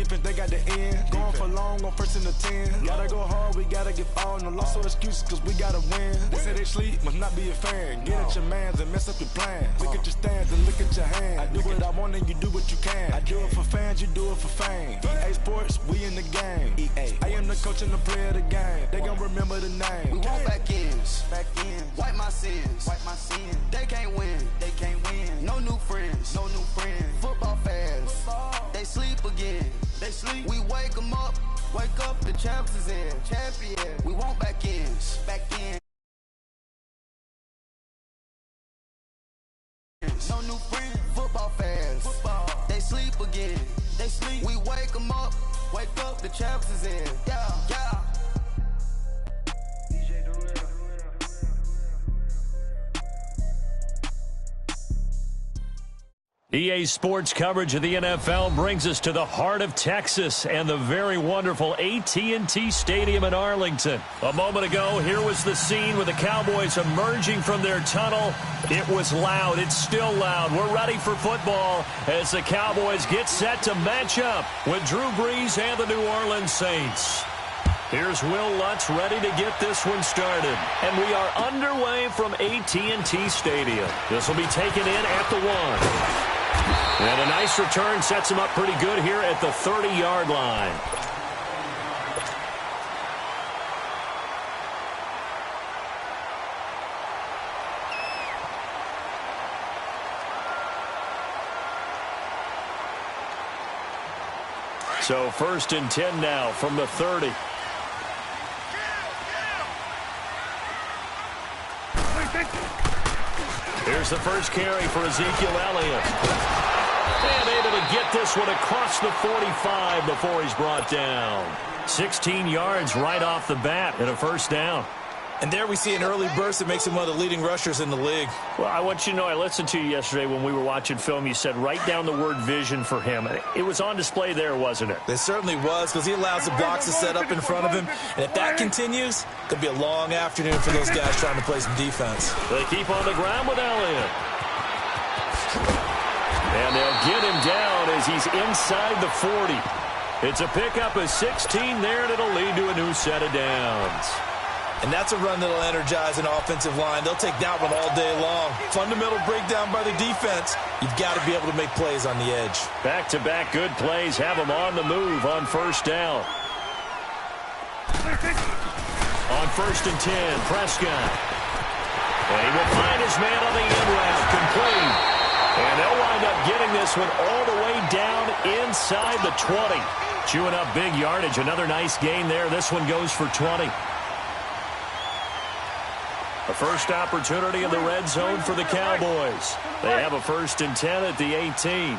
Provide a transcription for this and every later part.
defense, they got the end. Going for long on 1st and 10. Gotta go hard, we gotta get all. No loss or excuses, cause we gotta win. They say they sleep, must not be a fan. Get at your mans and mess up your plan. Look at your stands and look at your hands. I do what I want and you do what you can. I do it for fans, you do it for fame. EA Sports, we in the game. I am the coach and the player of the game. They gon' remember the name. We want back ends. Wipe my sins. They can't win. No new friends. Football fans. They sleep again. We wake them up. Wake up, the champs is in. Champion. We want back ends. No new friends. Football fans. They sleep again. We wake them up. Wake up, the champs is in. Yeah. EA Sports coverage of the NFL brings us to the heart of Texas and the very wonderful AT&T Stadium in Arlington. A moment ago, here was the scene with the Cowboys emerging from their tunnel. It was loud. It's still loud. We're ready for football as the Cowboys get set to match up with Drew Brees and the New Orleans Saints. Here's Will Lutz ready to get this one started. And we are underway from AT&T Stadium. This will be taken in at the 1. And a nice return sets him up pretty good here at the 30-yard line. So 1st and 10 now from the 30. Here's the first carry for Ezekiel Elliott. And able to get this one across the 45 before he's brought down. 16 yards right off the bat and a first down. And there we see an early burst that makes him one of the leading rushers in the league. Well, I want you to know, I listened to you yesterday when we were watching film. You said write down the word vision for him. It was on display there, wasn't it? It certainly was, because he allows the blocks to set up in front of him. And if that continues, it'll be a long afternoon for those guys trying to play some defense. They keep on the ground with Elliott. And they'll get him down as he's inside the 40. It's a pickup of 16 there, and it'll lead to a new set of downs. And that's a run that'll energize an offensive line. They'll take that one all day long. Fundamental breakdown by the defense. You've got to be able to make plays on the edge. Back-to-back good plays have them on the move on first down. On 1st and 10, Prescott. And he will find his man on the end route, complete. And they'll wind up getting this one all the way down inside the 20. Chewing up big yardage. Another nice gain there. This one goes for 20. A first opportunity in the red zone for the Cowboys. They have a 1st and 10 at the 18.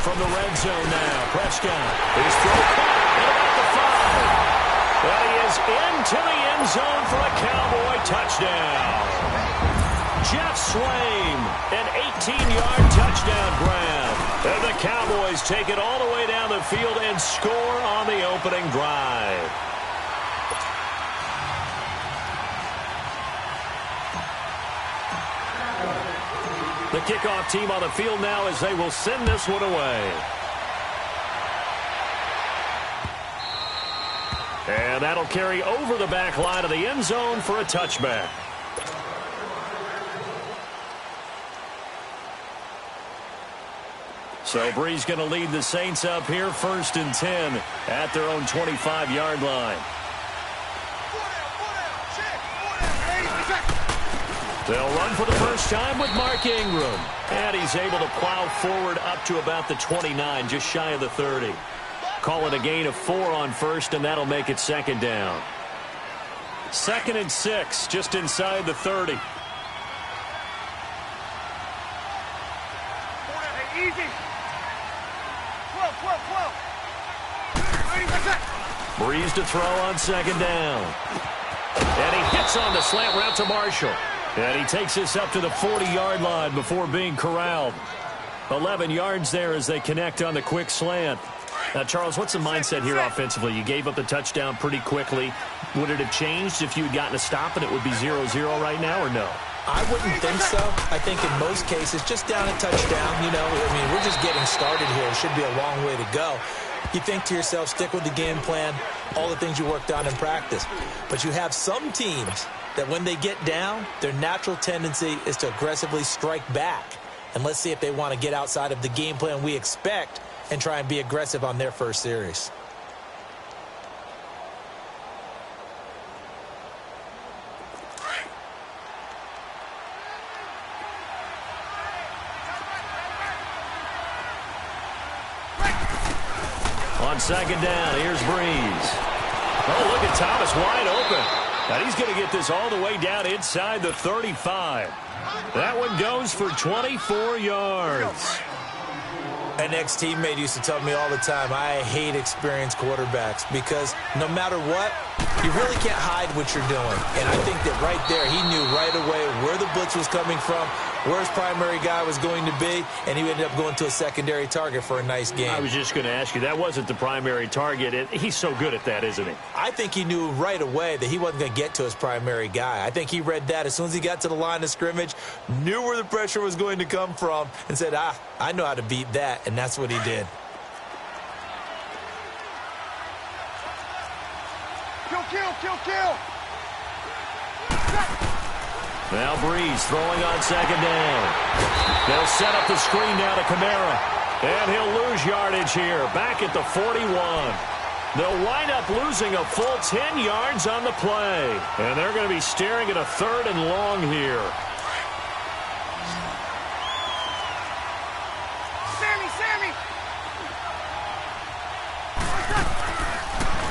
From the red zone now, Prescott. His throw caught at about the 5. But he is into the end zone for a Cowboy touchdown. Jeff Swaim, an 18-yard touchdown grab. And the Cowboys take it all the way down the field and score on the opening drive. The kickoff team on the field now as they will send this one away. And that'll carry over the back line of the end zone for a touchback. So Brees going to lead the Saints up here, 1st and 10 at their own 25-yard line. They'll run for the first time with Mark Ingram. And he's able to plow forward up to about the 29, just shy of the 30. Call it a gain of 4 on first, and that'll make it 2nd down. 2nd and 6, just inside the 30. Brees to throw on 2nd down. And he hits on the slant route to Marshall. And he takes this up to the 40-yard line before being corralled. 11 yards there as they connect on the quick slant. Now, Charles, what's the mindset here offensively? You gave up the touchdown pretty quickly. Would it have changed if you had gotten a stop and it would be 0-0 right now, or no? I wouldn't think so. I think in most cases, just down a touchdown, you know, I mean, we're just getting started here. It should be a long way to go. You think to yourself, stick with the game plan, all the things you worked on in practice. But you have some teams that when they get down, their natural tendency is to aggressively strike back. And let's see if they want to get outside of the game plan we expect and try and be aggressive on their first series. On second down, here's Breeze. Oh, look at Thomas wide open. And he's going to get this all the way down inside the 35. That one goes for 24 yards. An ex-teammate used to tell me all the time, I hate experienced quarterbacks because no matter what, you really can't hide what you're doing. And I think that right there, he knew right away where the blitz was coming from, where his primary guy was going to be, and he ended up going to a secondary target for a nice game. I was just going to ask you, that wasn't the primary target. He's so good at that, isn't he? I think he knew right away that he wasn't going to get to his primary guy. I think he read that as soon as he got to the line of scrimmage, knew where the pressure was going to come from, and said, I know how to beat that, and that's what he did. Kill. Now Breeze throwing on second down. They'll set up the screen now to Kamara. And he'll lose yardage here, back at the 41. They'll wind up losing a full 10 yards on the play. And they're going to be staring at a 3rd and long here. Sammy!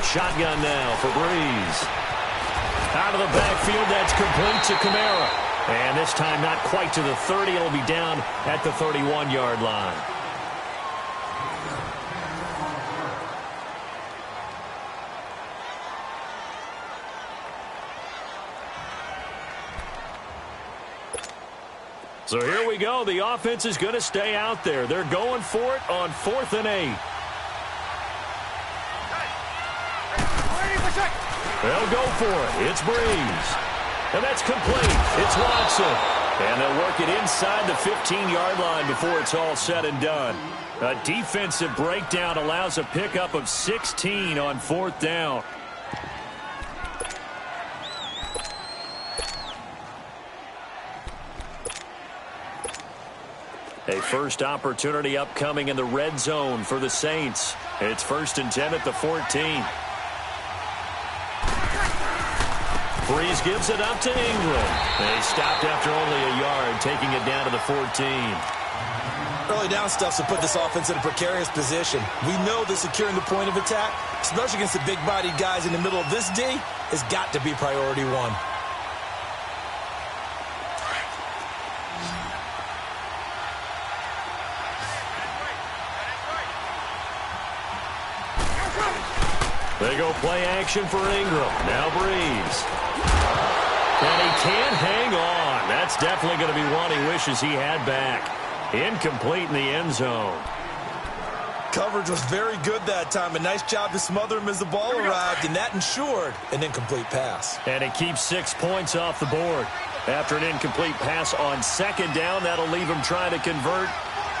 Shotgun now for Breeze. Out of the backfield, that's complete to Kamara. And this time not quite to the 30. It'll be down at the 31-yard line. So here we go. The offense is going to stay out there. They're going for it on 4th and 8. They'll go for it. It's Breeze. And that's complete. It's Watson. And they'll work it inside the 15-yard line before it's all said and done. A defensive breakdown allows a pickup of 16 on 4th down. A first opportunity upcoming in the red zone for the Saints. It's 1st and 10 at the 14. Breeze gives it up to England. They stopped after only a yard, taking it down to the 14. Early down stuff to put this offense in a precarious position. We know that securing the point of attack, especially against the big-bodied guys in the middle of this D, has got to be priority one. They go play action for Ingram. Now Breeze. And he can't hang on. That's definitely going to be one he wishes he had back. Incomplete in the end zone. Coverage was very good that time. A nice job to smother him as the ball arrived, and that ensured an incomplete pass. And it keeps 6 points off the board. After an incomplete pass on second down, that'll leave him trying to convert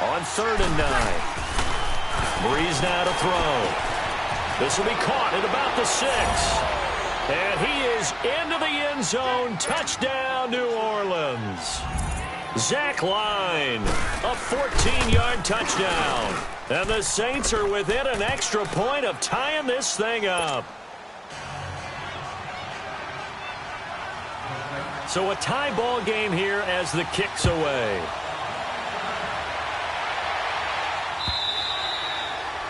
on 3rd and 9. Breeze now to throw. This will be caught at about the 6. And he is into the end zone. Touchdown, New Orleans. Zach Line, a 14-yard touchdown. And the Saints are within an extra point of tying this thing up. So a tie ball game here as the kick's away.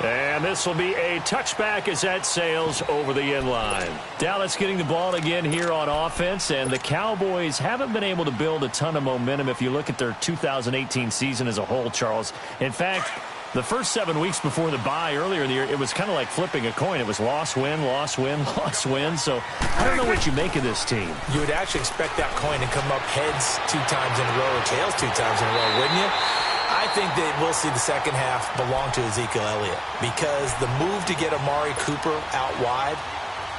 And this will be a touchback as that sails over the end line. Dallas getting the ball again here on offense, and the Cowboys haven't been able to build a ton of momentum if you look at their 2018 season as a whole, Charles. In fact, the first 7 weeks before the bye earlier in the year, it was kind of like flipping a coin. It was loss, win, loss, win, loss, win. So I don't know what you make of this team. You would actually expect that coin to come up heads 2 times in a row or tails 2 times in a row, wouldn't you? I think that we'll see the second half belong to Ezekiel Elliott because the move to get Amari Cooper out wide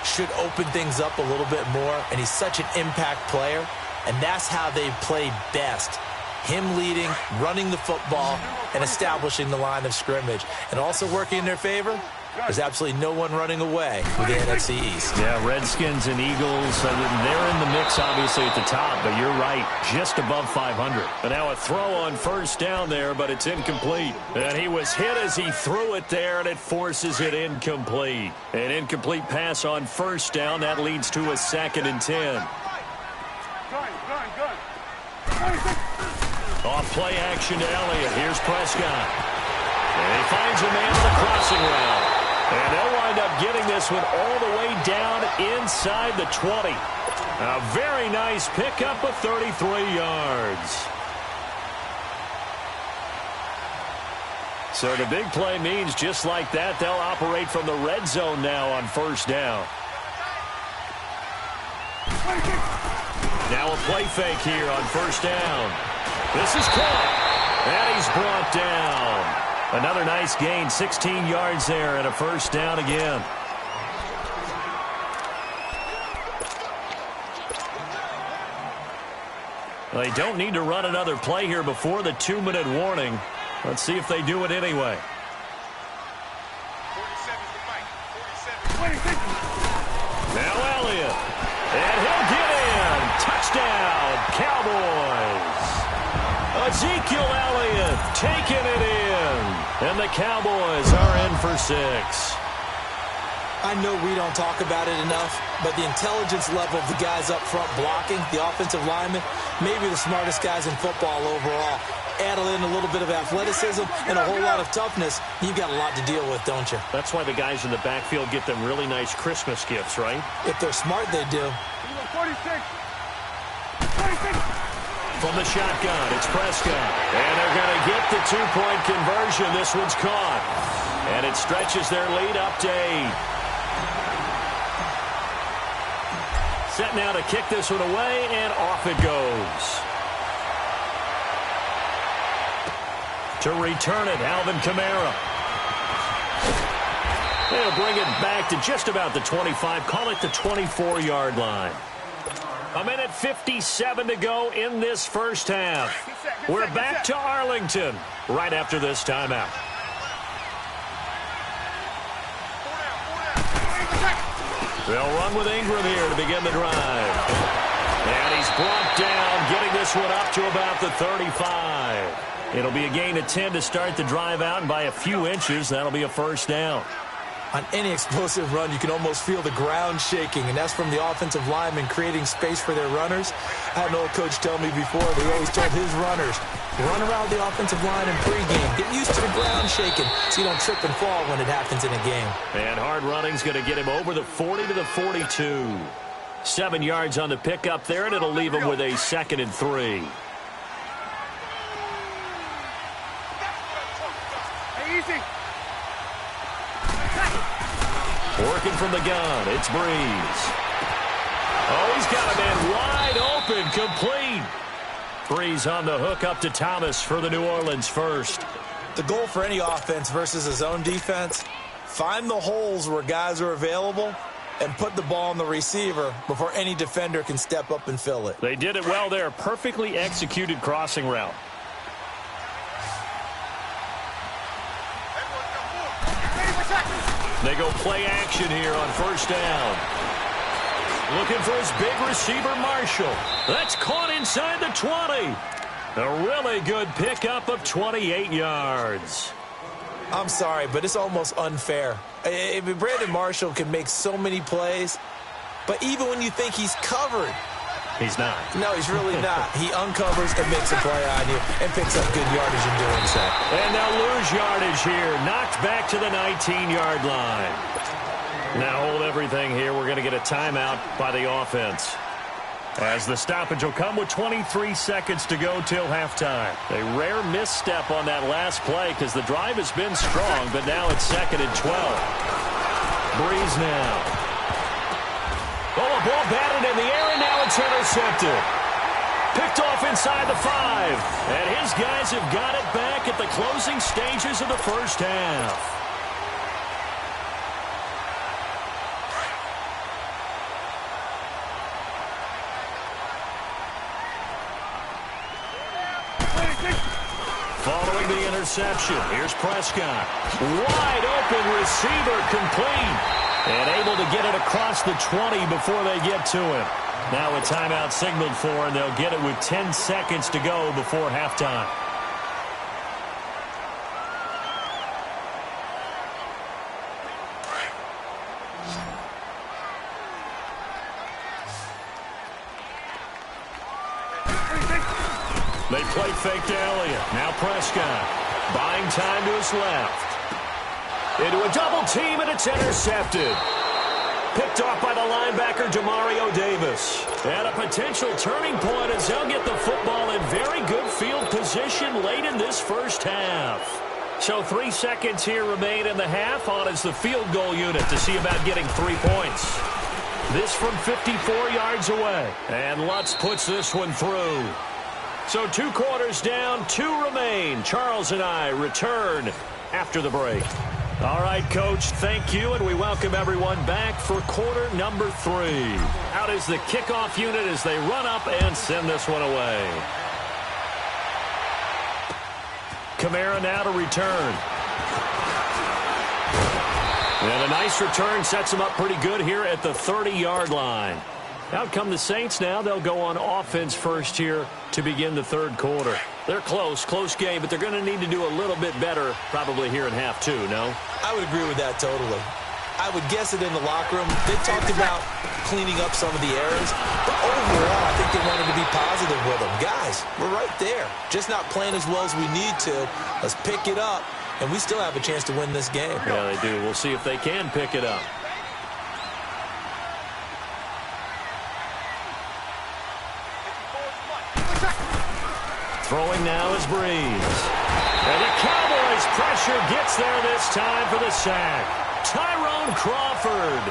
should open things up a little bit more, and he's such an impact player. And that's how they played best. Him leading, running the football, and establishing the line of scrimmage. And also working in their favor, there's absolutely no one running away with the NFC East. Yeah, Redskins and Eagles, they're in the mix, obviously, at the top. But you're right, just above 500. And now a throw on first down there, but it's incomplete. And he was hit as he threw it there, and it forces it incomplete. An incomplete pass on first down. That leads to a 2nd and 10. Off play action to Elliott. Here's Prescott. And he finds a man on the crossing route. And they'll wind up getting this one all the way down inside the 20. A very nice pickup of 33 yards. So the big play means just like that, they'll operate from the red zone now on first down. Now a play fake here on first down. This is caught. And he's brought down. Another nice gain, 16 yards there, and a first down again. They don't need to run another play here before the 2-minute warning. Let's see if they do it anyway. Now Elliott. And he'll get in. Touchdown, Cowboys. Ezekiel Elliott taking it in. And the Cowboys are in for 6. I know we don't talk about it enough, but the intelligence level of the guys up front blocking, the offensive linemen, maybe the smartest guys in football overall. Add in a little bit of athleticism and a whole lot of toughness, you've got a lot to deal with, don't you? That's why the guys in the backfield get them really nice Christmas gifts, right? If they're smart, they do. 46. From the shotgun, it's Prescott. And they're going to get the 2-point conversion. This one's caught. And it stretches their lead up to 8. Set now to kick this one away, and off it goes. To return it, Alvin Kamara. They'll bring it back to just about the 25. Call it the 24-yard line. 1:57 to go in this first half. We're back to Arlington right after this timeout. They'll run with Ingram here to begin the drive. And he's brought down, getting this one up to about the 35. It'll be a gain of 10 to start the drive out, and by a few inches, that'll be a first down. On any explosive run, you can almost feel the ground shaking, and that's from the offensive linemen creating space for their runners. I had an old coach tell me before, he always told his runners, run around the offensive line in pregame. Get used to the ground shaking so you don't trip and fall when it happens in a game. And hard running's going to get him over the 40 to the 42. 7 yards on the pickup there, and it'll leave him with a 2nd and 3. Easy. Working from the gun, it's Breeze. Oh, he's got a man wide open, complete. Breeze on the hook up to Thomas for the New Orleans first. The goal for any offense versus a zone defense, find the holes where guys are available and put the ball on the receiver before any defender can step up and fill it. They did it well there. Perfectly executed crossing route. They go play action here on first down. Looking for his big receiver, Marshall. That's caught inside the 20. A really good pickup of 28 yards. I'm sorry, but it's almost unfair. Brandon Marshall can make so many plays, but even when you think he's covered, he's not. No, he's really not. He uncovers and makes a play on you and picks up good yardage in doing so. And they'll lose yardage here. Knocked back to the 19-yard line. Now hold everything here. We're going to get a timeout by the offense, as the stoppage will come with 23 seconds to go till halftime. A rare misstep on that last play because the drive has been strong, but now it's 2nd and 12. Breeze now. Oh, a ball batted in the air, and now it's intercepted. Picked off inside the 5. And his guys have got it back at the closing stages of the first half. interception. Here's Prescott. Wide open receiver, complete. And able to get it across the 20 before they get to him. Now a timeout signaled for, and they'll get it with 10 seconds to go before halftime. They play fake to Elliott. Now Prescott buying time to his left. Into a double team, and it's intercepted. Picked off by the linebacker, Demario Davis. And a potential turning point as they'll get the football in very good field position late in this first half. So 3 seconds here remain in the half. On is the field goal unit to see about getting 3 points. This from 54 yards away. And Lutz puts this one through. So 2 quarters down, 2 remain. Charles and I return after the break. All right, Coach, thank you, and we welcome everyone back for quarter number 3. Out is the kickoff unit as they run up and send this one away. Kamara now to return. And a nice return sets them up pretty good here at the 30-yard line. Out come the Saints now. They'll go on offense first here to begin the third quarter. They're close game, but they're going to need to do a little bit better probably here in half 2, no? I would agree with that totally. I would guess it in the locker room. They talked about cleaning up some of the errors, but overall, I think they wanted to be positive with them. Guys, we're right there. Just not playing as well as we need to. Let's pick it up, and we still have a chance to win this game. Yeah, they do. We'll see if they can pick it up. Throwing now is Breeze. And the Cowboys' pressure gets there this time for the sack. Tyrone Crawford.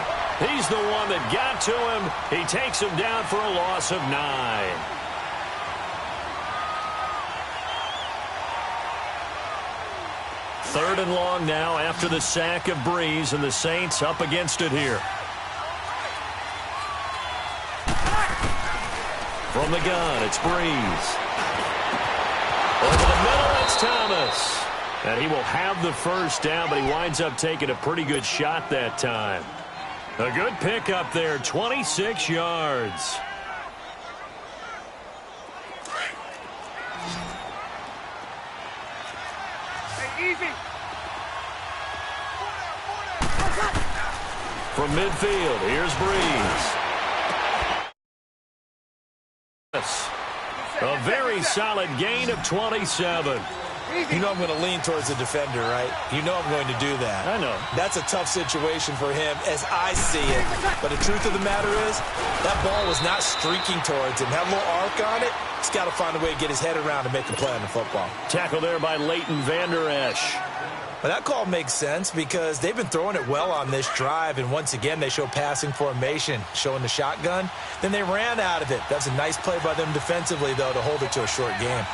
He's the one that got to him. He takes him down for a loss of 9. Third and long now after the sack of Breeze, and the Saints up against it here. From the gun, it's Breeze. Over the middle, it's Thomas. And he will have the first down, but he winds up taking a pretty good shot that time. A good pick up there, 26 yards. Hey, easy. From midfield, here's Breeze. A very solid gain of 27. You know I'm going to lean towards the defender, right? You know I'm going to do that. I know. That's a tough situation for him as I see it. But the truth of the matter is, that ball was not streaking towards him. Had a little arc on it. He's got to find a way to get his head around and make a play on the football. Tackle there by Leighton Vander Esch. But that call makes sense because they've been throwing it well on this drive, and once again they show passing formation, showing the shotgun. Then they ran out of it. That's a nice play by them defensively, though, to hold it to a short game.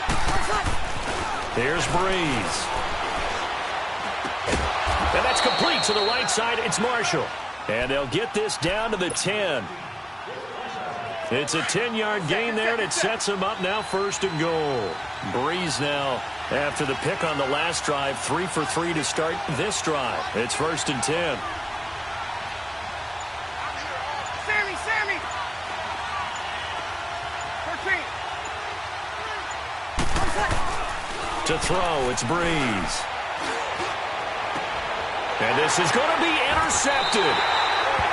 Here's Breeze. And that's complete to the right side. It's Marshall. And they'll get this down to the 10. It's a 10-yard gain there, and it sets them up now first and goal. Breeze now, after the pick on the last drive, 3 for 3 to start this drive. It's first and 10. Sammy! 13. To throw, it's Breeze. And this is going to be intercepted.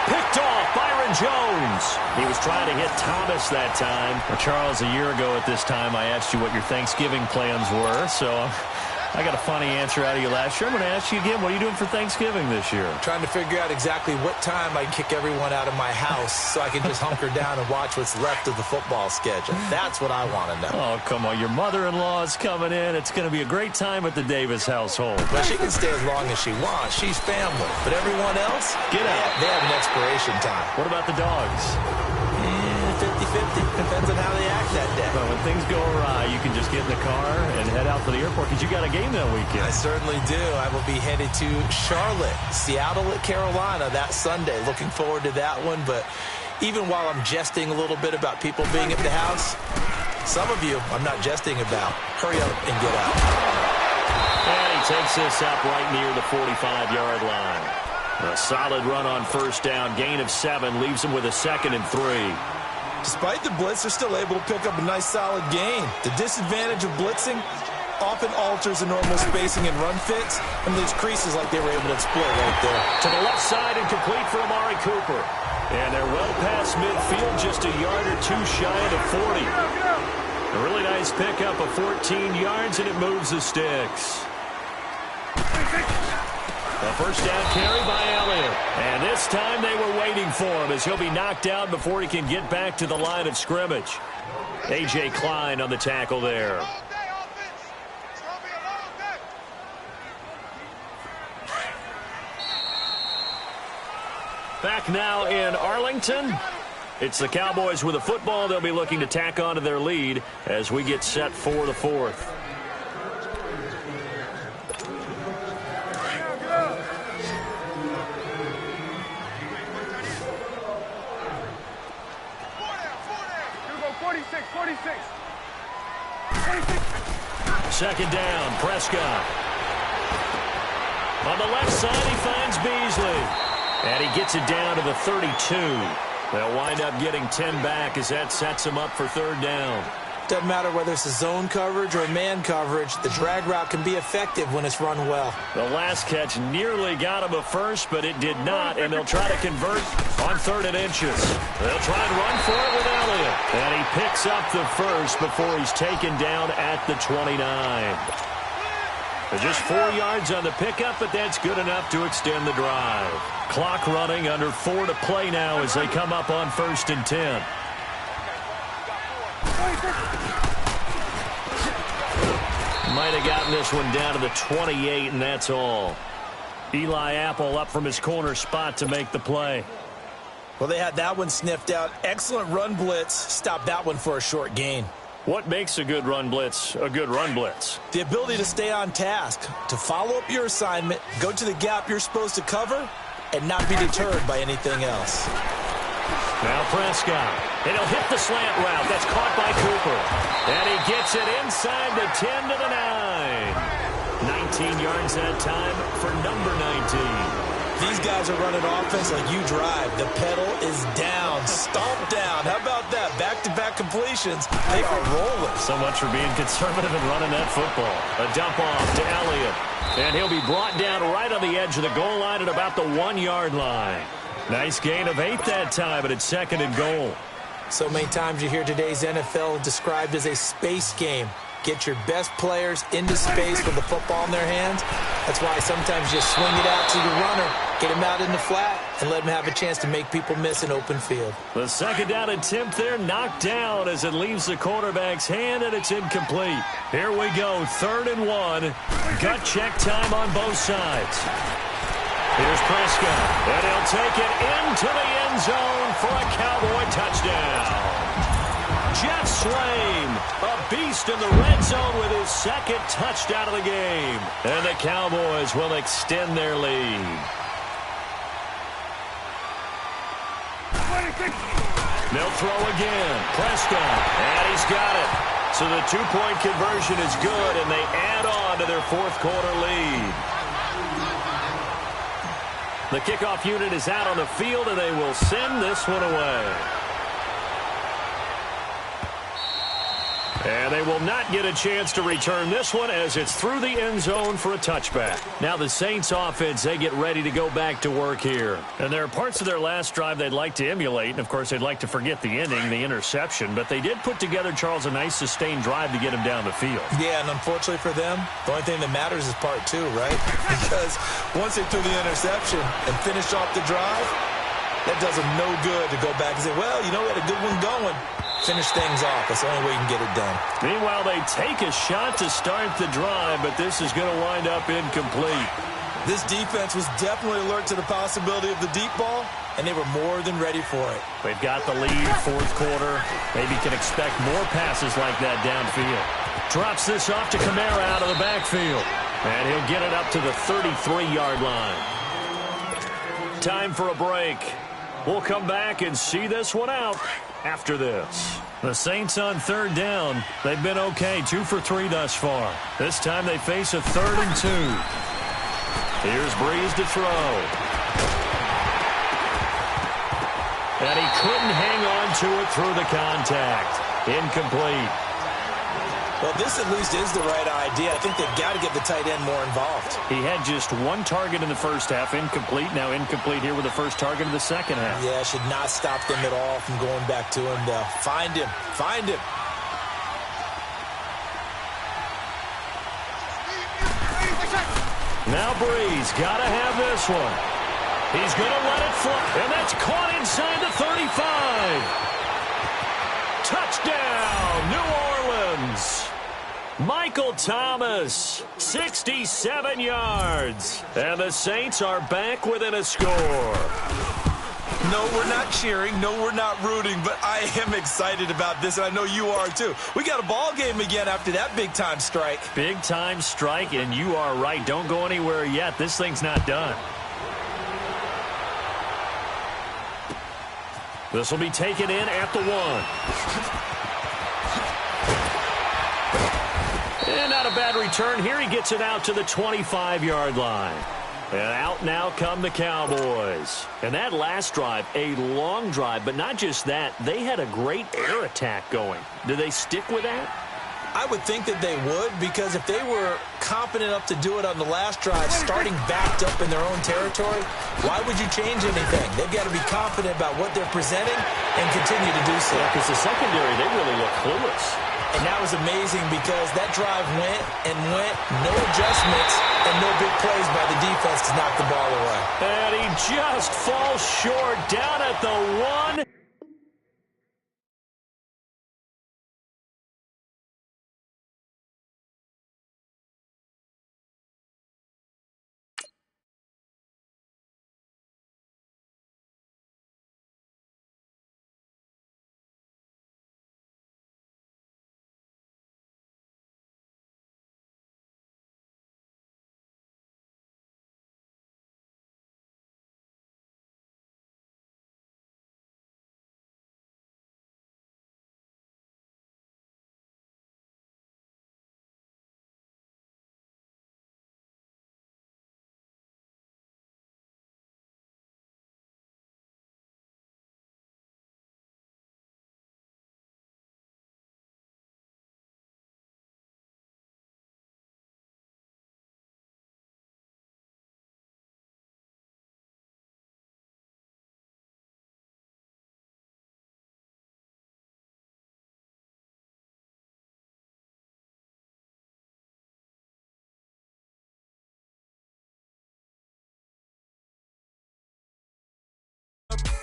Picked off, Byron Jones. He was trying to hit Thomas that time. Well, Charles, a year ago at this time, I asked you what your Thanksgiving plans were, so I got a funny answer out of you last year. I'm going to ask you again, what are you doing for Thanksgiving this year? Trying to figure out exactly what time I kick everyone out of my house so I can just hunker down and watch what's left of the football schedule. That's what I want to know. Oh, come on. Your mother-in-law is coming in. It's going to be a great time at the Davis household. Well, she can stay as long as she wants. She's family. But everyone else, get out. They have an expiration time. What about the dogs? 50-50. Depends on how they act that day. Well, when things go awry, you can just get in the car and head out to the airport because you got a game that weekend. I certainly do. I will be headed to Charlotte, Seattle at Carolina that Sunday. Looking forward to that one. But even while I'm jesting a little bit about people being at the house, some of you I'm not jesting about. Hurry up and get out. he takes this up right near the 45-yard line. A solid run on first down. Gain of 7 leaves him with a 2nd and 3. Despite the blitz, they're still able to pick up a nice solid gain. The disadvantage of blitzing often alters the normal spacing and run fits and leaves creases like they were able to exploit right there. To the left side and complete for Amari Cooper. And they're well past midfield, just a yard or 2 shy of the 40. A really nice pickup of 14 yards, and it moves the sticks. A first down carry by Elliott. And this time they were waiting for him as he'll be knocked down before he can get back to the line of scrimmage. A.J. Klein on the tackle there. Back now in Arlington. It's the Cowboys with the football. They'll be looking to tack on to their lead as we get set for the 4th. Second down, Prescott. On the left side, he finds Beasley. And he gets it down to the 32. They'll wind up getting 10 back as that sets him up for 3rd down. Doesn't matter whether it's a zone coverage or man coverage, the drag route can be effective when it's run well. The last catch nearly got him a first, but it did not, and they'll try to convert on 3rd and inches. They'll try and run for it with Elliott. And he picks up the first before he's taken down at the 29. Just 4 yards on the pickup, but that's good enough to extend the drive. Clock running, under 4 to play now as they come up on 1st and 10. Might have gotten this one down to the 28, and that's all. Eli Apple up from his corner spot to make the play. Well, they had that one sniffed out. Excellent run blitz. Stopped that one for a short gain. What makes a good run blitz a good run blitz? The ability to stay on task, to follow up your assignment, go to the gap you're supposed to cover, and not be deterred by anything else. Now Prescott, and he'll hit the slant route. That's caught by Cooper. And he gets it inside the 10 to the 9. 19 yards that time for number 19. These guys are running offense like you drive. The pedal is down, stomp down. How about that? Back-to-back completions. They are rolling. So much for being conservative and running that football. A dump off to Elliott. And he'll be brought down right on the edge of the goal line at about the 1-yard line. Nice gain of 8 that time, but it's 2nd and goal. So many times you hear today's NFL described as a space game. Get your best players into space with the football in their hands. That's why sometimes you swing it out to your runner, get him out in the flat, and let him have a chance to make people miss an open field. The 2nd down attempt there knocked down as it leaves the quarterback's hand, and it's incomplete. Here we go, 3rd and 1. Gut check time on both sides. Here's Prescott, and he'll take it into the end zone for a Cowboy touchdown. Jeff Swain, a beast in the red zone with his 2nd touchdown of the game. And the Cowboys will extend their lead. They'll throw again. Prescott, and he's got it. So the 2-point conversion is good, and they add on to their 4th quarter lead. The kickoff unit is out on the field, and they will send this one away. And they will not get a chance to return this one as it's through the end zone for a touchback. Now the Saints offense, they get ready to go back to work here. And there are parts of their last drive they'd like to emulate. And, of course, they'd like to forget the ending, the interception. But they did put together, Charles, a nice sustained drive to get him down the field. Yeah, and unfortunately for them, the only thing that matters is part 2, right? Because once they threw the interception and finished off the drive, that does them no good to go back and say, well, you know, we had a good one going. Finish things off. That's the only way you can get it done. Meanwhile, they take a shot to start the drive, but this is going to wind up incomplete. This defense was definitely alert to the possibility of the deep ball, and they were more than ready for it. They've got the lead, 4th quarter. Maybe can expect more passes like that downfield. Drops this off to Kamara out of the backfield. And he'll get it up to the 33-yard line. Time for a break. We'll come back and see this one out after this. The Saints on third down. They've been okay, 2 for 3 thus far. This time they face a 3rd and 2. Here's Breeze to throw. And he couldn't hang on to it through the contact. Incomplete. Well, this at least is the right idea. I think they've got to get the tight end more involved. He had just 1 target in the first half, incomplete. Now incomplete here with the first target of the second half. Yeah, should not stop them at all from going back to him. Find him. Find him. Now Breeze, got to have this one. He's going to let it fly, and that's caught inside the 35. Touchdown, New Orleans. Michael Thomas, 67 yards. And the Saints are back within a score. No, we're not cheering. No, we're not rooting. But I am excited about this, and I know you are too. We got a ball game again after that big-time strike. Big-time strike, and you are right. Don't go anywhere yet. This thing's not done. This will be taken in at the 1. And not a bad return here. He gets it out to the 25-yard line. And out now come the Cowboys. And that last drive, a long drive, but not just that. They had a great air attack going. Do they stick with that? I would think that they would, because if they were confident enough to do it on the last drive, starting backed up in their own territory, why would you change anything? They've got to be confident about what they're presenting and continue to do so. Because the secondary, they really look clueless. And that was amazing because that drive went and went, no adjustments, and no big plays by the defense to knock the ball away. And he just falls short down at the 1.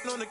On the